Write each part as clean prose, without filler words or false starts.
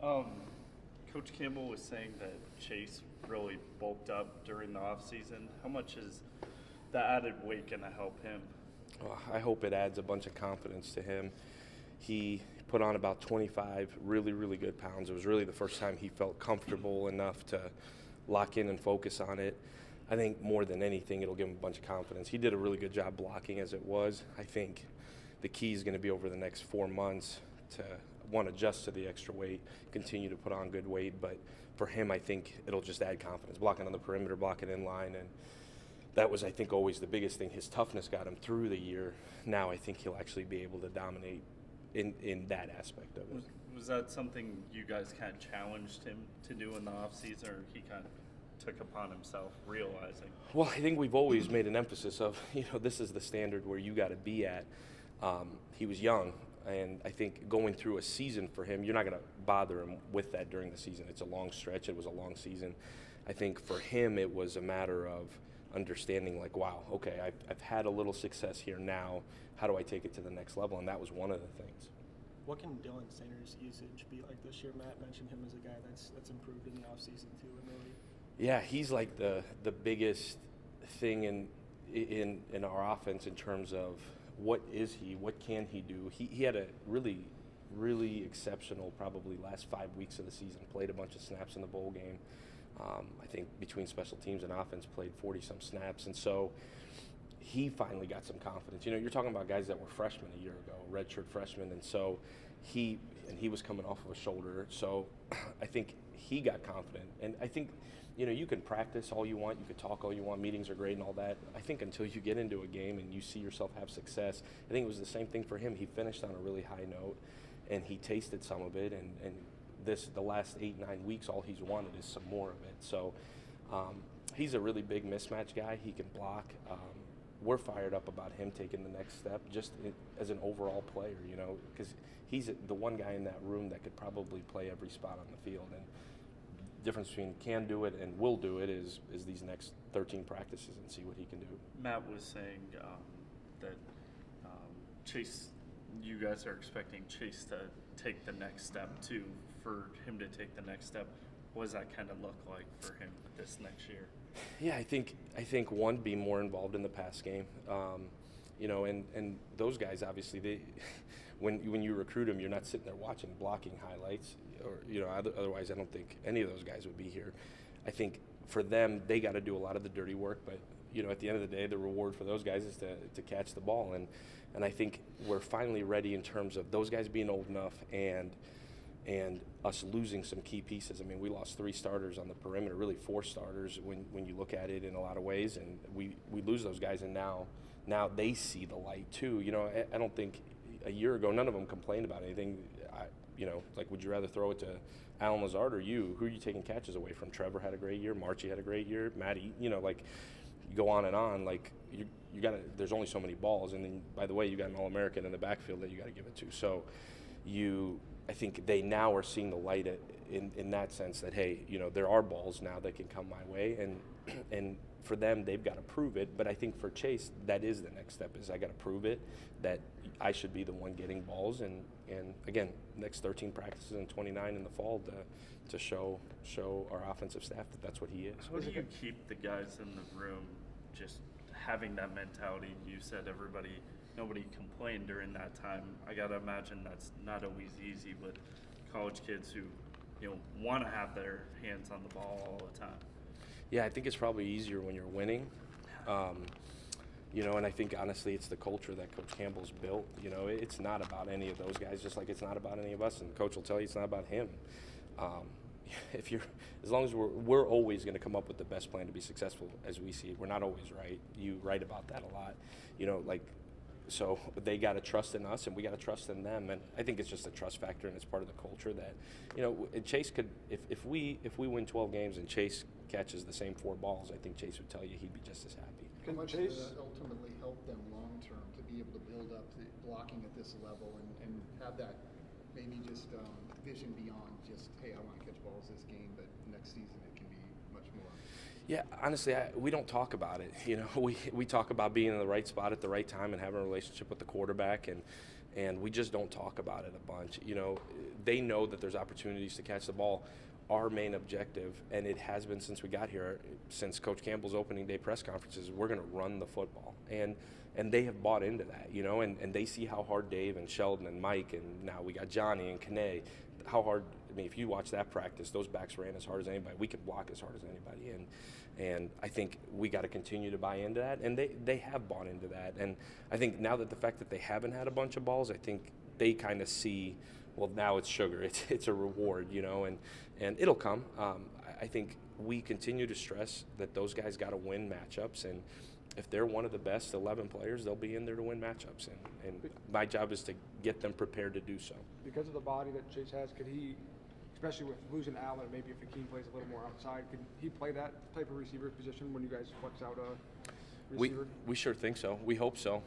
Coach Campbell was saying that Chase really bulked up during the offseason. How much is the added weight going to help him? Well, I hope it adds a bunch of confidence to him. He put on about 25 really, really good pounds. It was really the first time he felt comfortable enough to lock in and focus on it. I think more than anything, it'll give him a bunch of confidence. He did a really good job blocking as it was. I think the key is going to be over the next 4 months to, one, adjust to the extra weight, continue to put on good weight. But for him, I think it'll just add confidence. Blocking on the perimeter, blocking in line, and that was, I think, always the biggest thing. His toughness got him through the year. Now I think he'll actually be able to dominate in that aspect of it. Was that something you guys kind of challenged him to do in the offseason, or he kind of took upon himself realizing? Well, I think we've always made an emphasis of, this is the standard where you got to be at. He was young, and I think going through a season for him, you're not going to bother him with that during the season. It's a long stretch. It was a long season. I think for him, it was a matter of understanding, like, wow, okay, I've had a little success here now. How do I take it to the next level? And that was one of the things. What can Dylan Sanders' usage be like this year? Matt mentioned him as a guy that's improved in the offseason too. Yeah, he's like the biggest thing in our offense in terms of what is he, what can he do. He had a really, really exceptional probably last 5 weeks of the season, played a bunch of snaps in the bowl game. I think between special teams and offense played 40-some snaps, and so he finally got some confidence. You're talking about guys that were freshmen a year ago, redshirt freshmen, and so he was coming off of a shoulder. So I think he got confident, and I think you can practice all you want, you can talk all you want, meetings are great and all that. I think until you get into a game and you see yourself have success, I think it was the same thing for him. He finished on a really high note, and he tasted some of it, and the last 8-9 weeks, all he's wanted is some more of it. So he's a really big mismatch guy. He can block. We're fired up about him taking the next step just as an overall player, because he's the one guy in that room that could probably play every spot on the field. And the difference between can do it and will do it is these next 13 practices and see what he can do. Matt was saying that Chase, you guys are expecting Chase to take the next step too. For him to take the next step, what does that kind of look like for him this next year? Yeah, I think one, be more involved in the pass game, and those guys obviously when you recruit them, you're not sitting there watching blocking highlights, or otherwise I don't think any of those guys would be here. I think for them, they got to do a lot of the dirty work, but at the end of the day, the reward for those guys is to catch the ball, and I think we're finally ready in terms of those guys being old enough and us losing some key pieces. I mean, we lost 3 starters on the perimeter, really 4 starters when you look at it in a lot of ways, and we lose those guys, and now they see the light too. I don't think a year ago none of them complained about anything. Like, would you rather throw it to Alan Lazard or you? Who are you taking catches away from? Trevor had a great year. Marchie had a great year. Matty, like, you go on and on. Like, you got to. There's only so many balls, and then by the way, you got an All-American in the backfield that you got to give it to. So, I think they now are seeing the light in that sense that, hey, there are balls now that can come my way, and for them, they've got to prove it. But I think for Chase, that is the next step, is I got to prove it that I should be the one getting balls, and again, next 13 practices and 29 in the fall to show our offensive staff that that's what he is. How do you keep the guys in the room just having that mentality? You said nobody complained during that time. I gotta imagine that's not always easy with college kids who want to have their hands on the ball all the time. Yeah, I think it's probably easier when you're winning. And I think honestly it's the culture that Coach Campbell's built. It's not about any of those guys, just like it's not about any of us, and Coach will tell you it's not about him. As long as we're always going to come up with the best plan to be successful as we see it. We're not always right. You write about that a lot. So they got to trust in us, and we got to trust in them. And I think it's just a trust factor, and it's part of the culture that, Chase could, if we win 12 games and Chase catches the same 4 balls, I think Chase would tell you he'd be just as happy. How much does that ultimately help them long term to be able to build up the blocking at this level and have that maybe just vision beyond just, hey, I want to catch balls this game, but next season it can be much more? Yeah, honestly, we don't talk about it. We talk about being in the right spot at the right time and having a relationship with the quarterback, and and we just don't talk about it a bunch. You know, they know that there's opportunities to catch the ball. Our main objective, and it has been since we got here, since Coach Campbell's opening day press conferences, we're going to run the football. And they have bought into that, you know, and they see how hard Dave and Sheldon and Mike, and now we got Johnny and Kane, how hard. I mean, if you watch that practice, those backs ran as hard as anybody. We can block as hard as anybody, and I think we got to continue to buy into that, and they have bought into that. And I think now that the fact that they haven't had a bunch of balls, I think they kind of see, well, now it's sugar, it's a reward, you know, and it'll come. I think we continue to stress that those guys got to win matchups, and if they're one of the best 11 players, they'll be in there to win matchups, and my job is to get them prepared to do so. Because of the body that Chase has, could he, especially with losing Allen, maybe if Hakeem plays a little more outside, could he play that type of receiver position when you guys flex out a receiver? We sure think so. We hope so.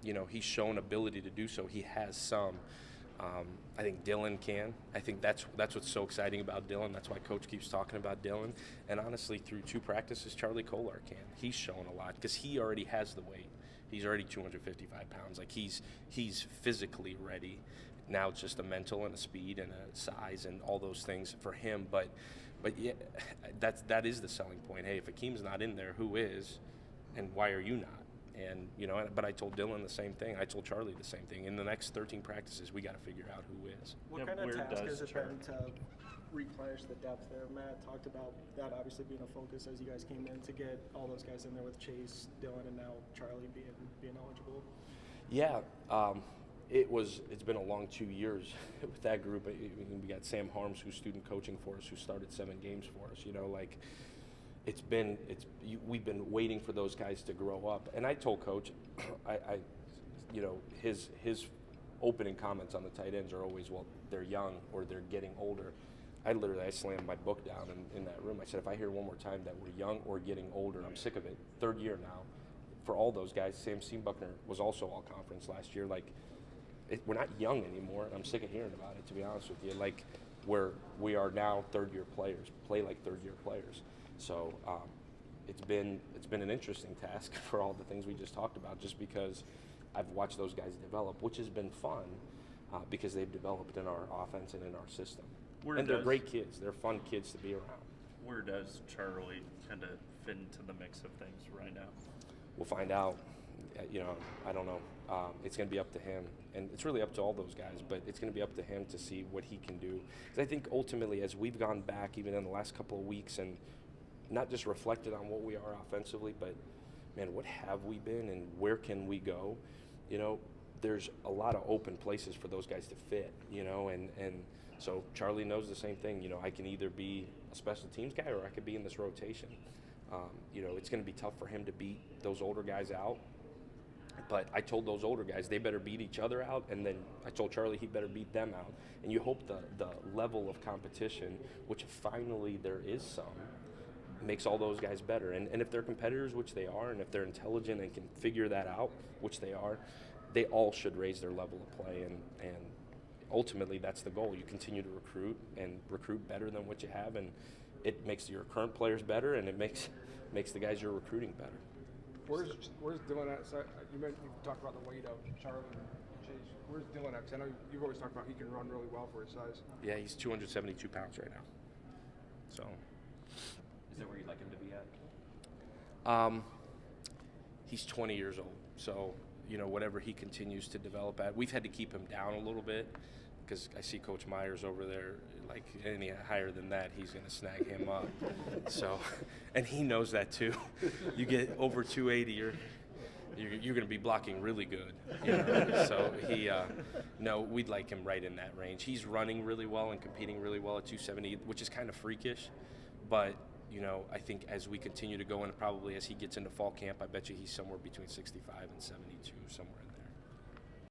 You know, he's shown ability to do so. He has some. I think Dylan can. I think that's what's so exciting about Dylan. That's why Coach keeps talking about Dylan. And honestly, through 2 practices, Charlie Kolar can. He's shown a lot because he already has the weight. He's already 255 pounds. Like he's physically ready. Now it's just a mental and a speed and a size and all those things for him. But yeah, that is the selling point. Hey, if Hakeem's not in there, who is? And why are you not? And, you know, but I told Dylan the same thing. I told Charlie the same thing. In the next 13 practices, we got to figure out who is. What kind of task has it been to replenish the depth there? Matt talked about that obviously being a focus as you guys came in to get all those guys in there with Chase, Dylan, and now Charlie being eligible. Yeah, it's been a long 2 years with that group. We got Sam Harms, who's student coaching for us, who started 7 games for us. You know, like we've been waiting for those guys to grow up. And I told Coach, you know, his opening comments on the tight ends are always, well, they're young or they're getting older. I slammed my book down in that room. I said, if I hear one more time that we're young or getting older, I'm sick of it. 3rd year now for all those guys. Sam Seabuckner was also all conference last year. Like, we're not young anymore, and I'm sick of hearing about it, to be honest with you. Like, we are now 3rd-year players, play like 3rd-year players. So it's been an interesting task for all the things we just talked about, just because I've watched those guys develop, which has been fun because they've developed in our offense and in our system. They're great kids. They're fun kids to be around. Where does Charlie kind of fit into the mix of things right now? We'll find out. You know, I don't know. It's going to be up to him, and it's really up to all those guys, but it's going to be up to him to see what he can do. Because I think ultimately, as we've gone back, even in the last couple of weeks, and not just reflected on what we are offensively, but, man, what have we been and where can we go? You know, there's a lot of open places for those guys to fit, you know, and so Charlie knows the same thing. You know, I can either be a special teams guy or I could be in this rotation. You know, it's going to be tough for him to beat those older guys out. But I told those older guys they better beat each other out, and then I told Charlie he better beat them out. And you hope the level of competition, which finally there is some, makes all those guys better. And if they're competitors, which they are, and if they're intelligent and can figure that out, which they are, they all should raise their level of play. And ultimately, that's the goal. You continue to recruit better than what you have, and it makes your current players better, and it makes the guys you're recruiting better. Where's Dylan at? So you talked about the weight of Charlie and Chase. Where's Dylan at? 'Cause I know you've always talked about he can run really well for his size. Yeah, he's 272 pounds right now. So. Is that where you'd like him to be at? He's 20 years old, so you know whatever he continues to develop at. We've had to keep him down a little bit because I see Coach Myers over there. Like any higher than that, he's going to snag him up. So, and he knows that too. You get over 280, you're going to be blocking really good. You know? So no, we'd like him right in that range. He's running really well and competing really well at 270, which is kind of freakish. But you know, I think as we continue to go and probably as he gets into fall camp, I bet you he's somewhere between 65 and 72, somewhere in